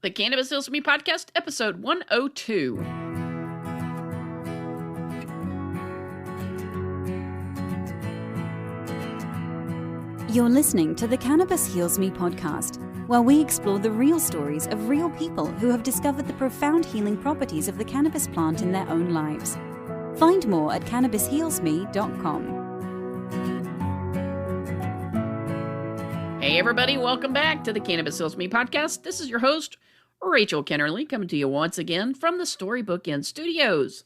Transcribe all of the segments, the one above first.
The Cannabis Heals Me Podcast, episode 102. You're listening to the Cannabis Heals Me podcast, where we explore the real stories of real people who have discovered the profound healing properties of the cannabis plant in their own lives. Find more at cannabishealsme.com. Hey everybody, welcome back to the Cannabis Heals Me podcast. This is your host, Rachel Kennerly, coming to you once again from the Storybook Inn Studios.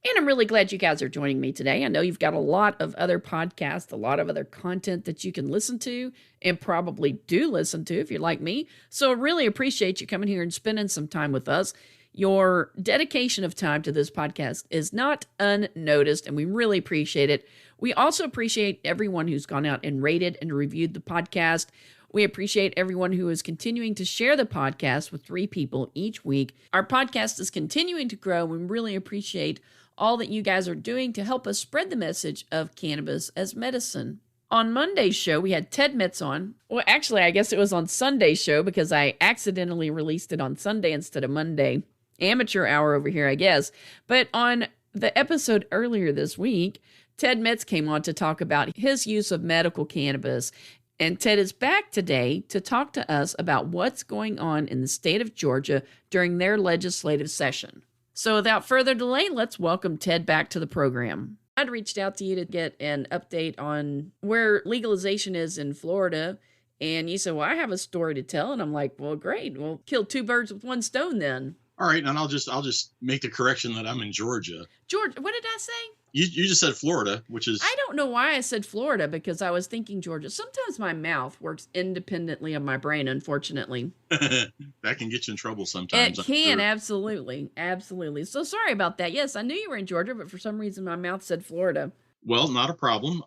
And I'm really glad you guys are joining me today. I know you've got a lot of other podcasts, a lot of other content that you can listen to and probably do listen to if you're like me. So I really appreciate you coming here and spending some time with us. Your dedication of time to this podcast is not unnoticed, and we really appreciate it. We also appreciate everyone who's gone out and rated and reviewed the podcast. We appreciate everyone who is continuing to share the podcast with 3 people each week. Our podcast is continuing to grow. We really appreciate all that you guys are doing to help us spread the message of cannabis as medicine. On Monday's show, we had Ted Metz on. Well, actually, I guess it was on Sunday's show because I accidentally released it on Sunday instead of Monday. Amateur hour over here, I guess. But on the episode earlier this week, Ted Metz came on to talk about his use of medical cannabis. And Ted is back today to talk to us about what's going on in the state of Georgia during their legislative session. So without further delay, let's welcome Ted back to the program. I'd reached out to you to get an update on where legalization is in Florida. And you said, well, I have a story to tell. And I'm like, well, great. We'll kill 2 birds with 1 stone then. All right, and I'll just make the correction that I'm in Georgia. Georgia, what did I say? You just said Florida, which is... I don't know why I said Florida, because I was thinking Georgia. Sometimes my mouth works independently of my brain, unfortunately. That can get you in trouble sometimes. It can, absolutely. Absolutely. So sorry about that. Yes, I knew you were in Georgia, but for some reason my mouth said Florida. Well, not a problem.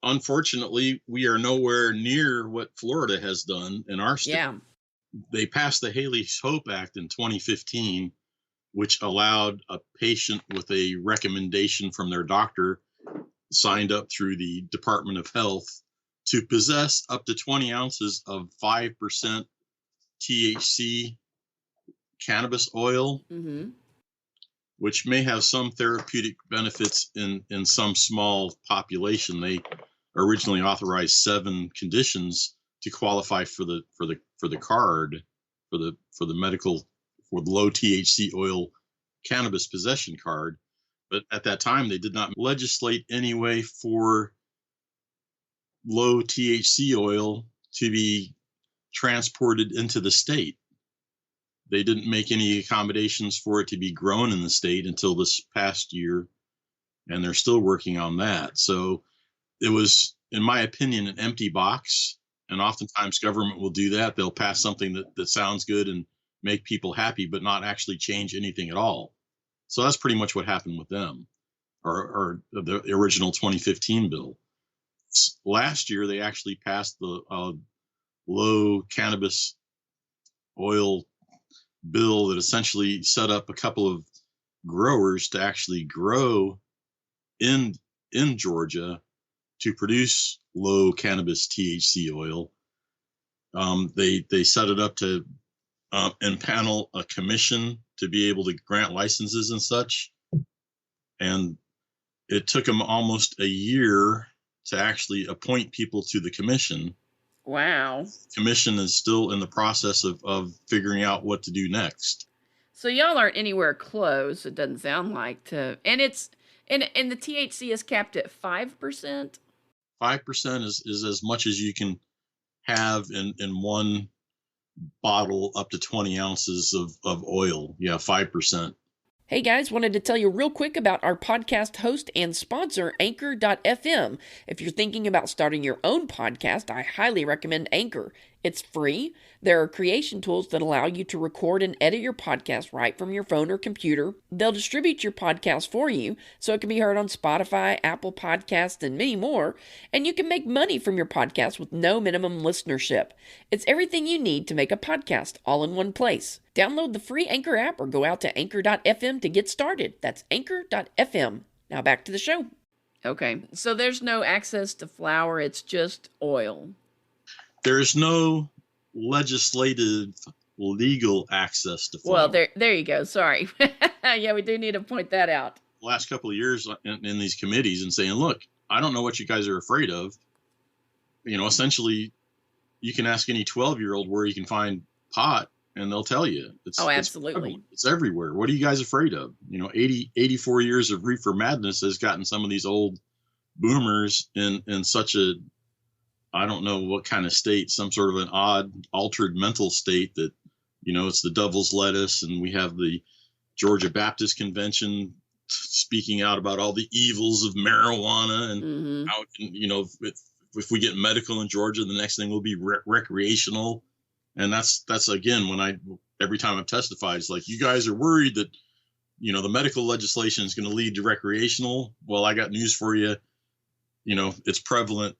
Unfortunately, we are nowhere near what Florida has done in our state. Yeah. They passed the Haley's Hope Act in 2015, which allowed a patient with a recommendation from their doctor signed up through the Department of Health to possess up to 20 ounces of 5% THC cannabis oil, which may have some therapeutic benefits in some small population. They originally authorized 7 conditions to qualify for the card for the low THC oil cannabis possession card. But at that time, they did not legislate any way for low THC oil to be transported into the state. They didn't make any accommodations for it to be grown in the state until this past year, and they're still working on that. So it was, in my opinion, an empty box. And oftentimes government will do that. They'll pass something that sounds good and make people happy, but not actually change anything at all. So that's pretty much what happened with them, or the original 2015 bill. Last year, they actually passed the low cannabis oil bill that essentially set up a couple of growers to actually grow in Georgia to produce low cannabis THC oil. They set it up to impanel a commission to be able to grant licenses and such. And it took them almost a year to actually appoint people to the commission. Wow. The commission is still in the process of figuring out what to do next. So y'all aren't anywhere close, it doesn't sound like, and it's and the THC is capped at 5%. 5% is as much as you can have in one bottle, up to 20 ounces of oil. Yeah, 5%. Hey guys, wanted to tell you real quick about our podcast host and sponsor, Anchor.fm. If you're thinking about starting your own podcast, I highly recommend Anchor. It's free. There are creation tools that allow you to record and edit your podcast right from your phone or computer. They'll distribute your podcast for you, so it can be heard on Spotify, Apple Podcasts, and many more. And you can make money from your podcast with no minimum listenership. It's everything you need to make a podcast all in one place. Download the free Anchor app or go out to Anchor.fm to get started. That's Anchor.fm. Now back to the show. Okay, so there's no access to flour, it's just oil. There's no legislative legal access to Well, flower. there you go. Sorry. Yeah, we do need to point that out. The last couple of years in these committees and saying, look, I don't know what you guys are afraid of. Essentially, you can ask any 12-year-old where you can find pot, and they'll tell you. Absolutely. It's everywhere. What are you guys afraid of? 84 years of reefer madness has gotten some of these old boomers in such a, I don't know what kind of state, some sort of an odd, altered mental state that, it's the devil's lettuce. And we have the Georgia Baptist Convention speaking out about all the evils of marijuana and how, if we get medical in Georgia, the next thing will be recreational. And that's again, every time I've testified, it's like, you guys are worried that, the medical legislation is going to lead to recreational. Well, I got news for you. It's prevalent.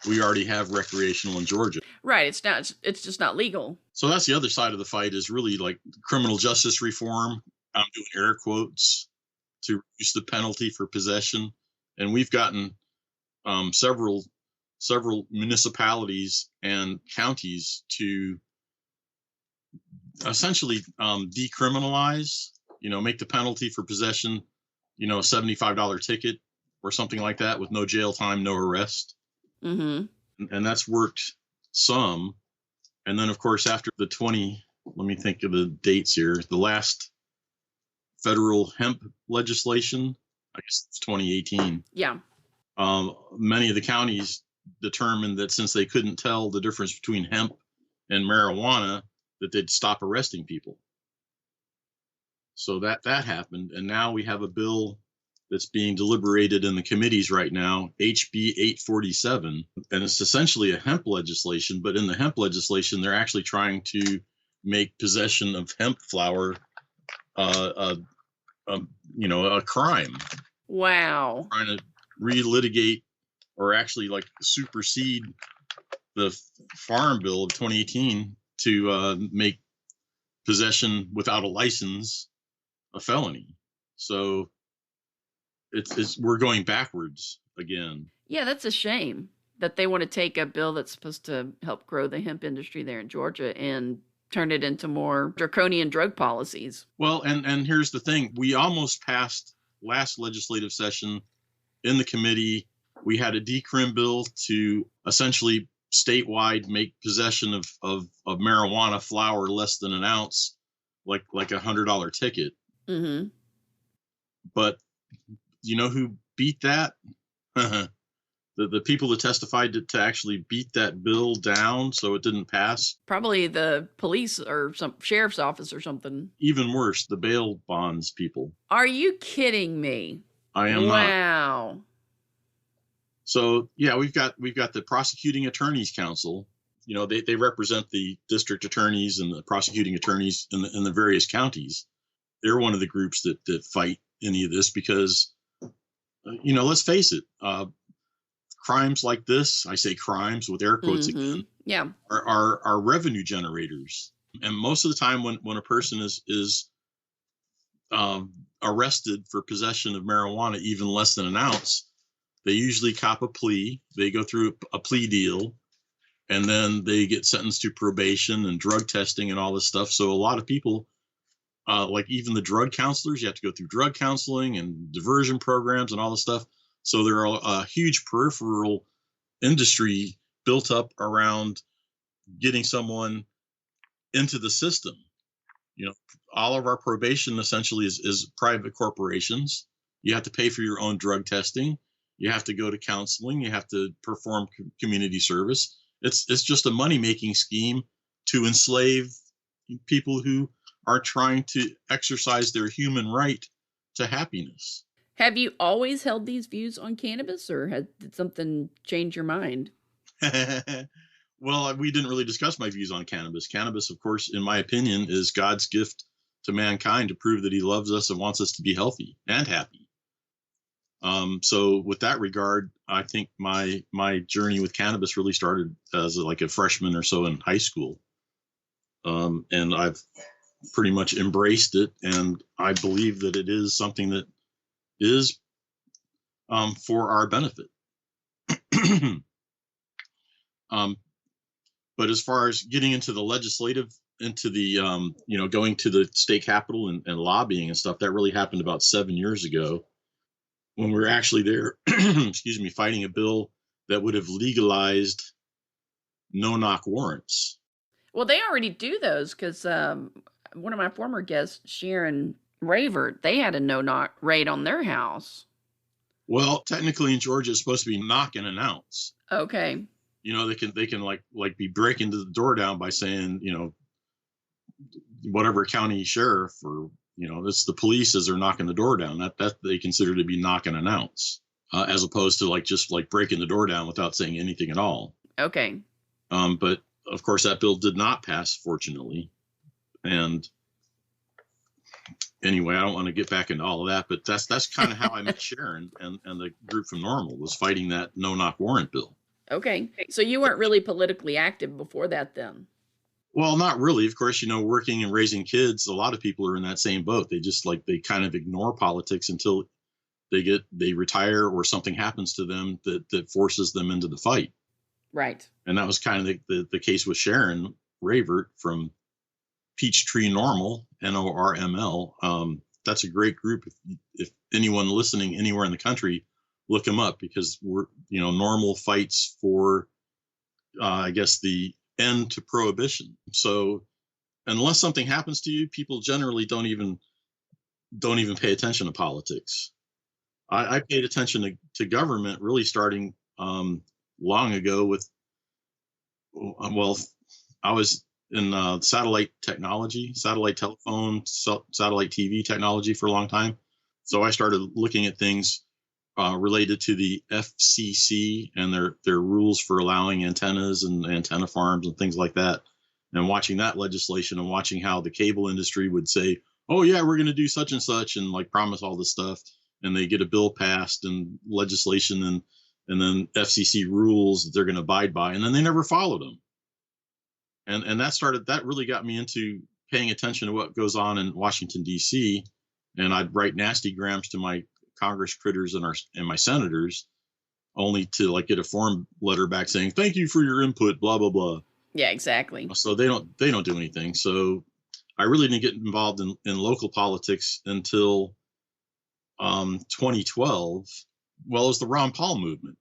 We already have recreational in Georgia. Right. It's just not legal. So that's the other side of the fight, is really like criminal justice reform. I'm doing air quotes to reduce the penalty for possession. And we've gotten several municipalities and counties to essentially decriminalize, make the penalty for possession, a $75 ticket or something like that, with no jail time, no arrest. And that's worked some. And then, of course, after let me think of the dates here, the last federal hemp legislation, I guess it's 2018. Yeah. Many of the counties determined that since they couldn't tell the difference between hemp and marijuana, that they'd stop arresting people. So that happened. And now we have a bill that's being deliberated in the committees right now, HB 847. And it's essentially a hemp legislation, but in the hemp legislation, they're actually trying to make possession of hemp flower a crime. Wow. Trying to relitigate or actually like supersede the Farm Bill of 2018 to make possession without a license a felony. So we're going backwards again. Yeah, that's a shame that they want to take a bill that's supposed to help grow the hemp industry there in Georgia and turn it into more draconian drug policies. Well, and here's the thing. We almost passed last legislative session in the committee. We had a decrim bill to essentially statewide make possession of marijuana flower less than an ounce, like $100 ticket. But you know who beat that? The people that testified to actually beat that bill down so it didn't pass. Probably the police or some sheriff's office or something. Even worse, the bail bonds people. Are you kidding me? I am not. Wow. So yeah, we've got the prosecuting attorneys council. They represent the district attorneys and the prosecuting attorneys in the various counties. They're one of the groups that fight any of this because, let's face it, crimes like this, I say crimes with air quotes again, yeah, are revenue generators. And most of the time when a person is arrested for possession of marijuana, even less than an ounce, they usually cop a plea. They go through a plea deal, and then they get sentenced to probation and drug testing and all this stuff. So a lot of people, like even the drug counselors, you have to go through drug counseling and diversion programs and all this stuff. So there are a huge peripheral industry built up around getting someone into the system. All of our probation essentially is private corporations. You have to pay for your own drug testing. You have to go to counseling. You have to perform community service. It's just a money-making scheme to enslave people who are trying to exercise their human right to happiness. Have you always held these views on cannabis, or did something change your mind? Well, we didn't really discuss my views on cannabis. Cannabis, of course, in my opinion, is God's gift to mankind to prove that he loves us and wants us to be healthy and happy. So with that regard, I think my journey with cannabis really started as like a freshman or so in high school. And I've pretty much embraced it. And I believe that it is something that is for our benefit. But as far as getting into the legislative into the going to the state capitol and lobbying and stuff, that really happened about 7 years ago, when we were actually there, excuse me, fighting a bill that would have legalized no-knock warrants. Well, they already do those because one of my former guests, Sharon Ravert, they had a no-knock raid on their house. Well, technically in Georgia, it's supposed to be knock and announce. Okay. They can like be breaking the door down by saying, whatever county sheriff or, it's the police as they're knocking the door down. That they consider to be knock and announce, as opposed to just breaking the door down without saying anything at all. Okay. But of course that bill did not pass, fortunately. And anyway, I don't want to get back into all of that, but that's kind of how I met Sharon and the group from Normal, was fighting that no-knock warrant bill. Okay. So you weren't really politically active before that then? Well, not really. Of course, working and raising kids, a lot of people are in that same boat. They just they kind of ignore politics until they retire or something happens to them that forces them into the fight. Right. And that was kind of the case with Sharon Ravert from Peachtree Normal, NORML. That's a great group. If anyone listening anywhere in the country, look them up, because Normal fights for, I guess, the end to prohibition. So unless something happens to you, people generally don't even pay attention to politics. I paid attention to government really starting long ago with, I was in satellite technology, satellite telephone, satellite TV technology for a long time. So I started looking at things related to the FCC and their rules for allowing antennas and antenna farms and things like that, and watching that legislation and watching how the cable industry would say, oh yeah, we're going to do such and such, and promise all this stuff, and they get a bill passed and legislation and then FCC rules that they're going to abide by, and then they never followed them. And that really got me into paying attention to what goes on in Washington, D.C., and I'd write nasty grams to my Congress critters and my senators, only to get a form letter back saying, thank you for your input, blah, blah, blah. Yeah, exactly. So they don't do anything. So I really didn't get involved in local politics until 2012. Well, it was the Ron Paul movement.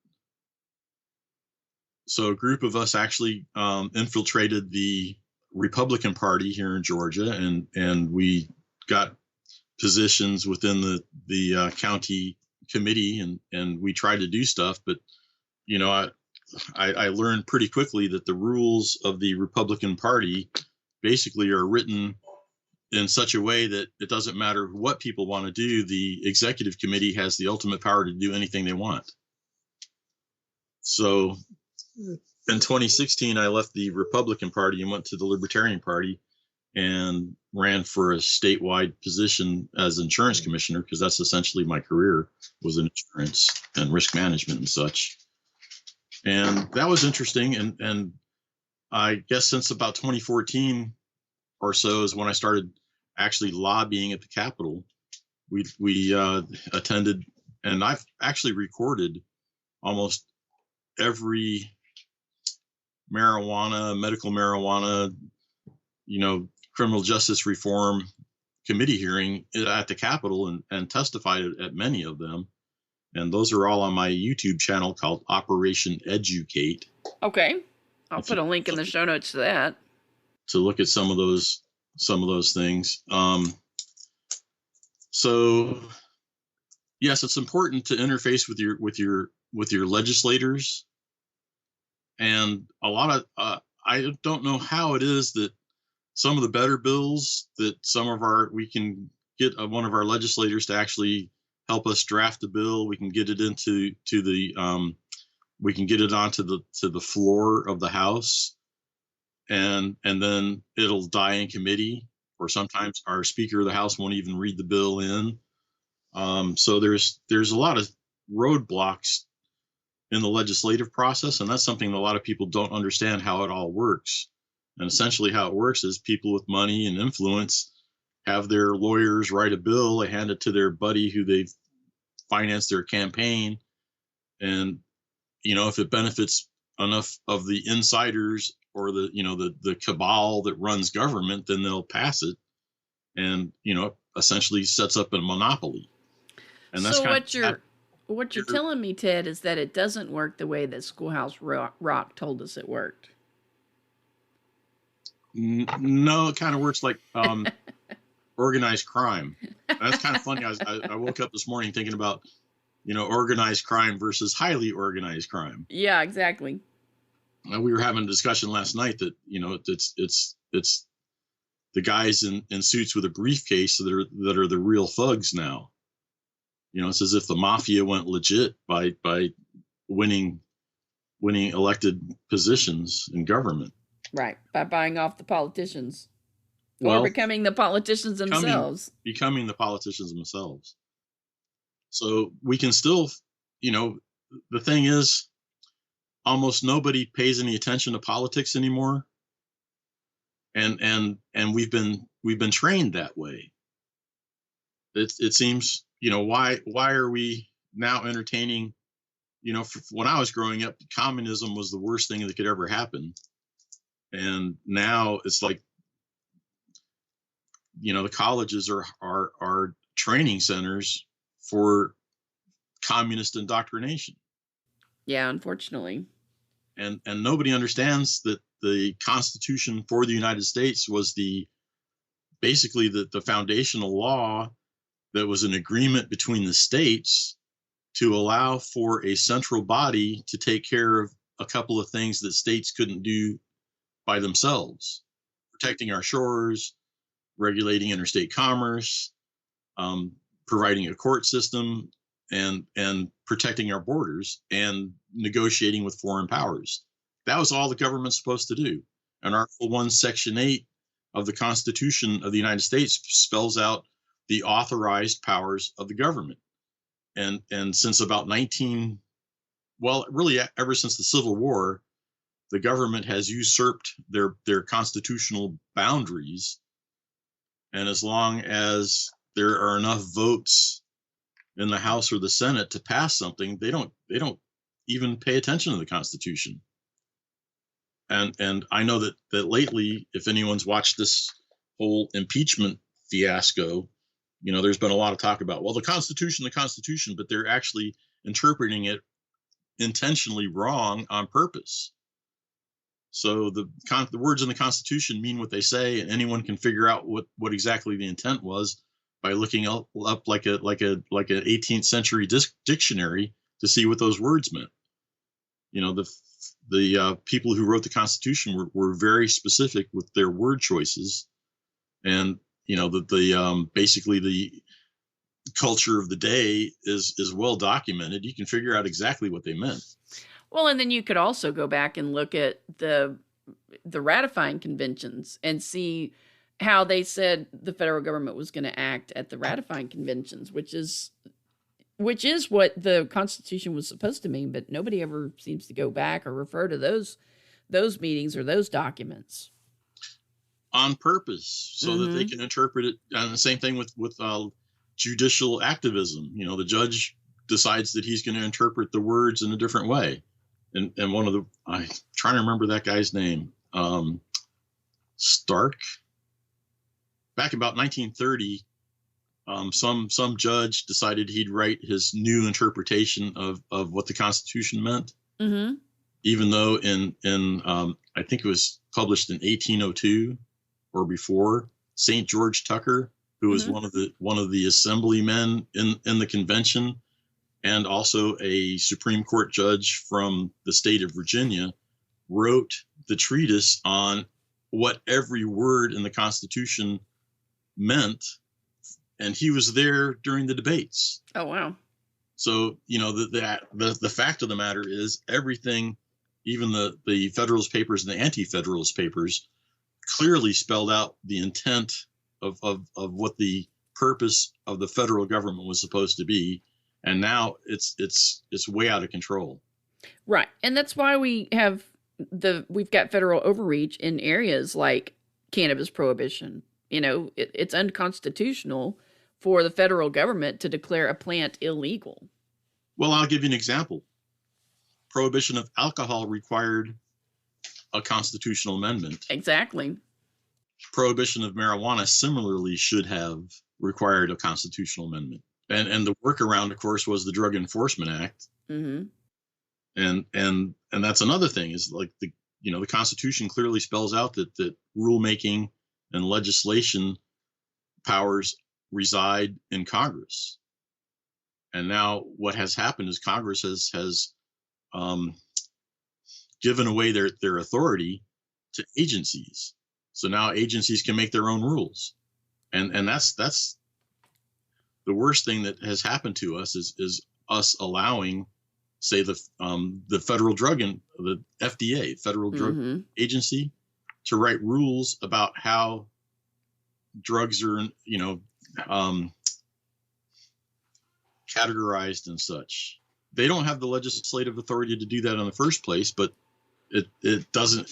So a group of us actually infiltrated the Republican Party here in Georgia, and we got positions within the county committee, and we tried to do stuff. But I learned pretty quickly that the rules of the Republican Party basically are written in such a way that it doesn't matter what people want to do. The executive committee has the ultimate power to do anything they want. So in 2016, I left the Republican Party and went to the Libertarian Party and ran for a statewide position as insurance commissioner, because that's essentially my career, was in insurance and risk management and such. And that was interesting. And I guess since about 2014 or so is when I started actually lobbying at the Capitol. We attended, and I've actually recorded almost every medical marijuana, criminal justice reform committee hearing at the Capitol, and testified at many of them. And those are all on my YouTube channel called Operation Educate. Okay. I'll put a link in the show notes to that. To look at some of those things. So yes, it's important to interface with your legislators. And a lot of, I don't know how it is that some of the better bills that we can get one of our legislators to actually help us draft the bill. We can get it we can get it onto the floor of the House, and then it'll die in committee, or sometimes our Speaker of the House won't even read the bill in. So there's a lot of roadblocks in the legislative process, and that's something that a lot of people don't understand how it all works. And essentially how it works is people with money and influence have their lawyers write a bill, they hand it to their buddy who they've financed their campaign, and if it benefits enough of the insiders or the cabal that runs government, then they'll pass it, and essentially sets up a monopoly. And that's So kind what you're telling me, Ted, is that it doesn't work the way that Schoolhouse Rock told us it worked. No, it kind of works like organized crime. That's kind of funny. I woke up this morning thinking about organized crime versus highly organized crime. Yeah, exactly. We were having a discussion last night that it's the guys in suits with a briefcase that are the real thugs now. It's as if the mafia went legit by winning elected positions in government. Right, by buying off the politicians, or becoming the politicians themselves. Becoming the politicians themselves. So we can still, the thing is, almost nobody pays any attention to politics anymore, and we've been trained that way. It seems, why are we now entertaining? When I was growing up, communism was the worst thing that could ever happen. And now it's like, the colleges are training centers for communist indoctrination. Yeah, unfortunately. And nobody understands that the Constitution for the United States was basically the foundational law that was an agreement between the states to allow for a central body to take care of a couple of things that states couldn't do by themselves: protecting our shores, regulating interstate commerce, providing a court system, and protecting our borders, and negotiating with foreign powers. That was all the government's supposed to do. And Article 1, Section 8 of the Constitution of the United States spells out the authorized powers of the government. And since about really ever since the Civil War, the government has usurped their constitutional boundaries. And as long as there are enough votes in the House or the Senate to pass something, they don't even pay attention to the Constitution. And I know that lately, if anyone's watched this whole impeachment fiasco, there's been a lot of talk about, the Constitution, but they're actually interpreting it intentionally wrong on purpose. So the words in the Constitution mean what they say, and anyone can figure out what exactly the intent was by looking up like an 18th century dictionary to see what those words meant. The people who wrote the Constitution were very specific with their word choices, and basically the culture of the day is well documented. You can figure out exactly what they meant. Well, and then you could also go back and look at the ratifying conventions and see how they said the federal government was going to act at the ratifying conventions, which is what the Constitution was supposed to mean, but nobody ever seems to go back or refer to those meetings or those documents on purpose, so that they can interpret it. And the same thing with judicial activism. The judge decides that he's going to interpret the words in a different way. And I'm trying to remember that guy's name, Stark. Back about 1930, some judge decided he'd write his new interpretation of what the Constitution meant. Mm-hmm. Even though in I think it was published in 1802 or before, St. George Tucker, who was one of the assemblymen in the convention, and also a Supreme Court judge from the state of Virginia, wrote the treatise on what every word in the Constitution meant, and he was there during the debates. Oh, wow. So, the fact of the matter is everything, even the Federalist Papers and the Anti-Federalist Papers, clearly spelled out the intent of what the purpose of the federal government was supposed to be. And now it's way out of control. Right. And that's why we've got federal overreach in areas like cannabis prohibition. It's unconstitutional for the federal government to declare a plant illegal. Well, I'll give you an example. prohibition of alcohol required a constitutional amendment. Exactly. Prohibition of marijuana similarly should have required a constitutional amendment. And the workaround, of course, was the Drug Enforcement Act. Mm-hmm. And that's another thing is like the Constitution clearly spells out that rulemaking and legislation powers reside in Congress. And now what has happened is Congress has given away their authority to agencies. So now agencies can make their own rules. And that's the worst thing that has happened to us is us allowing, say, the federal drug and the FDA, Federal Drug Agency, to write rules about how drugs are, categorized and such. They don't have the legislative authority to do that in the first place, but it doesn't,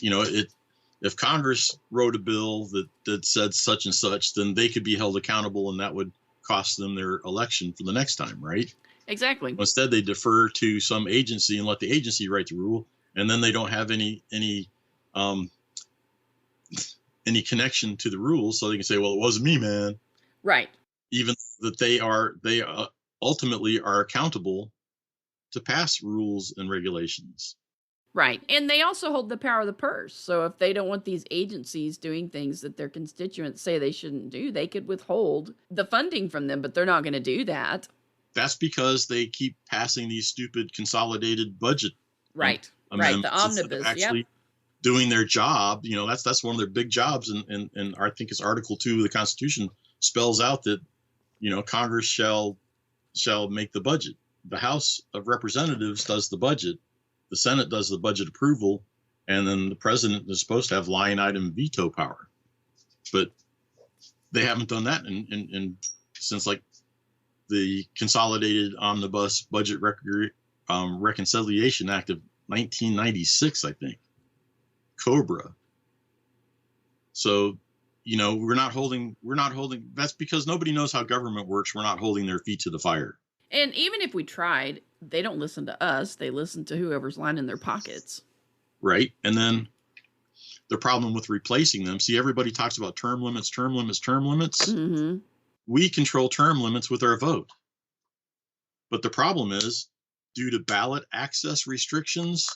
if Congress wrote a bill that said such and such, then they could be held accountable and that would cost them their election for the next time, right? Exactly. Instead, they defer to some agency and let the agency write the rule, and then they don't have any connection to the rules, so they can say, "Well, it wasn't me, man." Right. Even that they ultimately are accountable to pass rules and regulations. Right. And they also hold the power of the purse. So if they don't want these agencies doing things that their constituents say they shouldn't do, they could withhold the funding from them, but they're not going to do that. That's because they keep passing these stupid consolidated budget. Right. Right. The omnibus. Actually doing their job. That's one of their big jobs. And I think it's Article 2 of the Constitution spells out that, Congress shall make the budget. The House of Representatives does the budget. The Senate does the budget approval, and then the president is supposed to have line item veto power. But they haven't done that since like the Consolidated Omnibus Budget Reconciliation Act of 1996, I think. COBRA. So, we're not holding, that's because nobody knows how government works. We're not holding their feet to the fire. And even if we tried, they don't listen to us. They listen to whoever's lining their pockets. Right. And then the problem with replacing them. See, everybody talks about term limits. Mm-hmm. We control term limits with our vote. But the problem is, due to ballot access restrictions,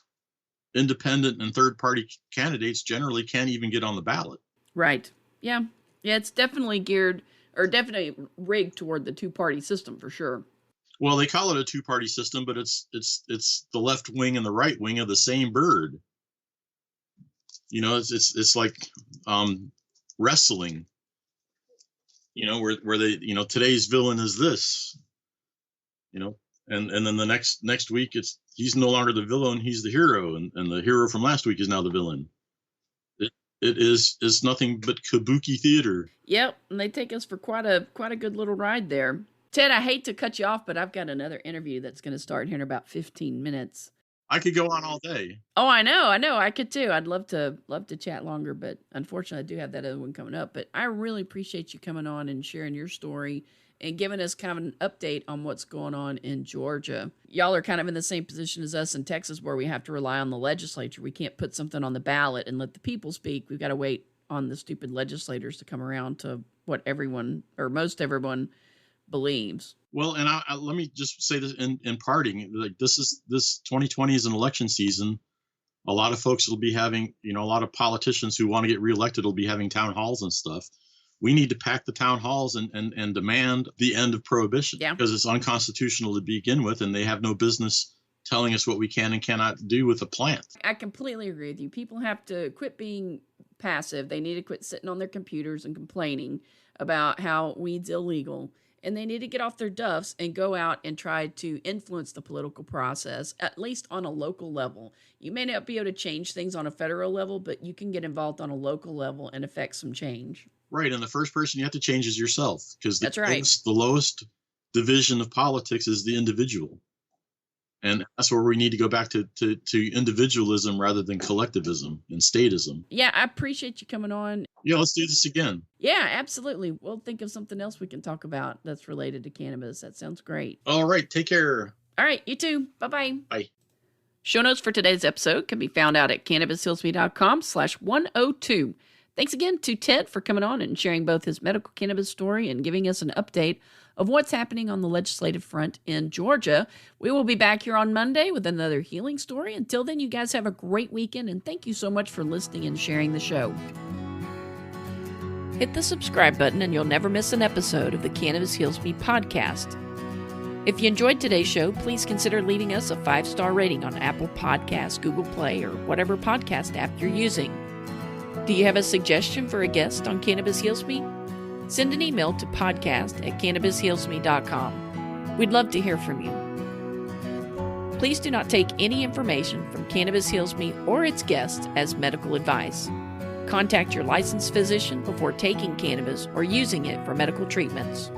independent and third-party candidates generally can't even get on the ballot. Right. Yeah. Yeah, it's definitely definitely rigged toward the two-party system for sure. Well, they call it a two-party system, but it's the left wing and the right wing of the same bird. It's like wrestling. Where they today's villain is this. And then the next week he's no longer the villain, he's the hero, and the hero from last week is now the villain. It's nothing but kabuki theater. Yep, and they take us for quite a good little ride there. Ted, I hate to cut you off, but I've got another interview that's going to start here in about 15 minutes. I could go on all day. Oh, I know. I could too. I'd love to chat longer, but unfortunately I do have that other one coming up. But I really appreciate you coming on and sharing your story and giving us kind of an update on what's going on in Georgia. Y'all are kind of in the same position as us in Texas where we have to rely on the legislature. We can't put something on the ballot and let the people speak. We've got to wait on the stupid legislators to come around to what everyone or most everyone believes. Well, and let me just say this in parting, like this 2020 is an election season. A lot of folks will be having, a lot of politicians who want to get reelected will be having town halls and stuff. We need to pack the town halls and demand the end of prohibition, because it's unconstitutional to begin with, and they have no business telling us what we can and cannot do with a plant. I completely agree with you. People have to quit being passive. They need to quit sitting on their computers and complaining about how weed's illegal. And they need to get off their duffs and go out and try to influence the political process, at least on a local level. You may not be able to change things on a federal level, but you can get involved on a local level and affect some change. Right. And the first person you have to change is yourself, because that's right. The lowest division of politics is the individual. And that's where we need to go back to individualism rather than collectivism and statism. Yeah, I appreciate you coming on. Yeah, let's do this again. Yeah, absolutely. We'll think of something else we can talk about that's related to cannabis. That sounds great. All right. Take care. All right. You too. Bye-bye. Bye. Show notes for today's episode can be found out at cannabishealsme.com/102. Thanks again to Ted for coming on and sharing both his medical cannabis story and giving us an update of what's happening on the legislative front in Georgia. We will be back here on Monday with another healing story. Until then, you guys have a great weekend, and thank you so much for listening and sharing the show. Hit the subscribe button and you'll never miss an episode of the Cannabis Heals Me podcast. If you enjoyed today's show, please consider leaving us a 5-star rating on Apple Podcasts, Google Play, or whatever podcast app you're using. Do you have a suggestion for a guest on Cannabis Heals Me? Send an email to podcast@cannabishealsme.com. We'd love to hear from you. Please do not take any information from Cannabis Heals Me or its guests as medical advice. Contact your licensed physician before taking cannabis or using it for medical treatments.